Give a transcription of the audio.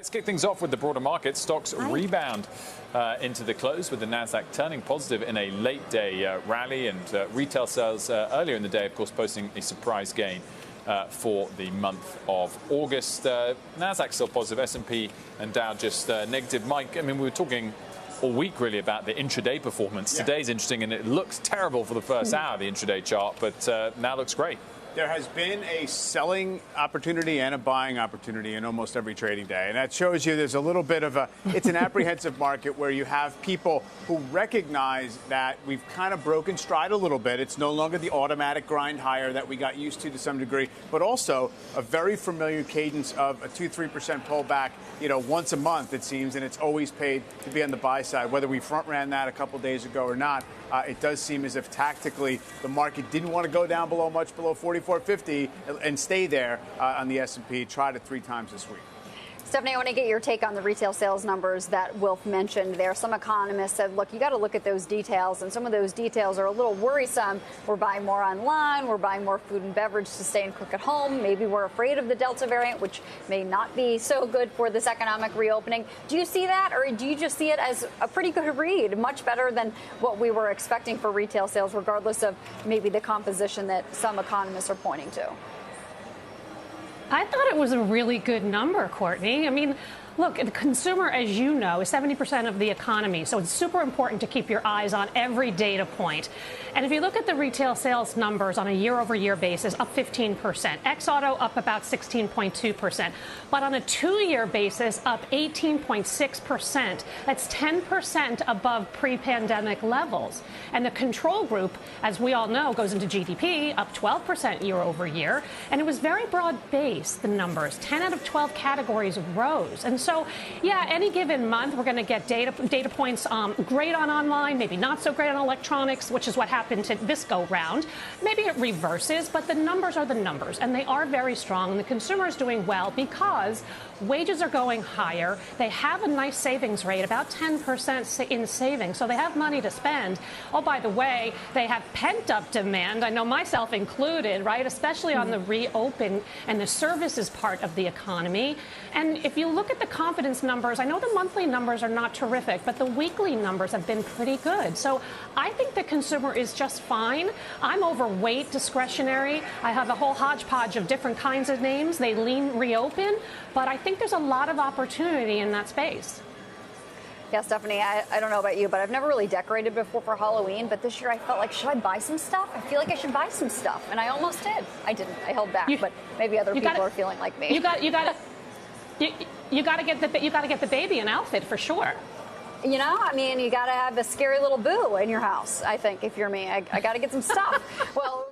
Let's kick things off with the broader market. Stocks rebound into the close, with the Nasdaq turning positive in a late day rally, and retail sales earlier in the day, of course, posting a surprise gain for the month of August. Nasdaq still positive, S&P and Dow just negative. Mike, I mean, we were talking all week really about the intraday performance. Yeah. Today's interesting, and it looks terrible for the first hour of the intraday chart, but now looks great. There has been a selling opportunity and a buying opportunity in almost every trading day. And that shows you there's a little bit of it's an apprehensive market where you have people who recognize that we've kind of broken stride a little bit. It's no longer the automatic grind higher that we got used to some degree, but also a very familiar cadence of a 2-3% pullback, once a month, it seems, and it's always paid to be on the buy side. Whether we front ran that a couple days ago or not, it does seem as if tactically the market didn't want to go down much below 44.50 and stay there on the S&P. Tried it 3 times this week. Stephanie, I want to get your take on the retail sales numbers that Wilf mentioned there. Some economists said, look, you got to look at those details, and some of those details are a little worrisome. We're buying more online. We're buying more food and beverage to stay and cook at home. Maybe we're afraid of the Delta variant, which may not be so good for this economic reopening. Do you see that, or do you just see it as a pretty good read, much better than what we were expecting for retail sales, regardless of maybe the composition that some economists are pointing to? I thought it was a really good number, Courtney. I mean, look, the consumer, as you know, is 70% of the economy, so it's super important to keep your eyes on every data point. And if you look at the retail sales numbers on a year-over-year basis, up 15%. Ex-auto up about 16.2%. But on a 2-year basis, up 18.6%. That's 10% above pre-pandemic levels. And the control group, as we all know, goes into GDP, up 12% year-over-year. And it was very broad-based, the numbers. 10 out of 12 categories rose. And so, yeah, any given month, we're going to get data points great on online, maybe not so great on electronics, which is what happened to this go-round. Maybe it reverses, but the numbers are the numbers, and they are very strong. And the consumer is doing well because wages are going higher. They have a nice savings rate, about 10% in savings, so they have money to spend. Oh, by the way, they have pent-up demand, I know myself included, right, especially on the reopen and the services part of the economy. And if you look at the confidence numbers, I know the monthly numbers are not terrific, but the weekly numbers have been pretty good. So I think the consumer is just fine. I'm overweight discretionary. I have a whole hodgepodge of different kinds of names. They lean reopen, but I think there's a lot of opportunity in that space. Yeah, Stephanie, I don't know about you, but I've never really decorated before for Halloween. But this year I felt like, should I buy some stuff? I feel like I should buy some stuff. And I almost did. I didn't. I held back. But maybe other people are feeling like me. You got to get the baby an outfit for sure. I mean, you got to have a scary little boo in your house, I think, if you're me. I got to get some stuff. Well.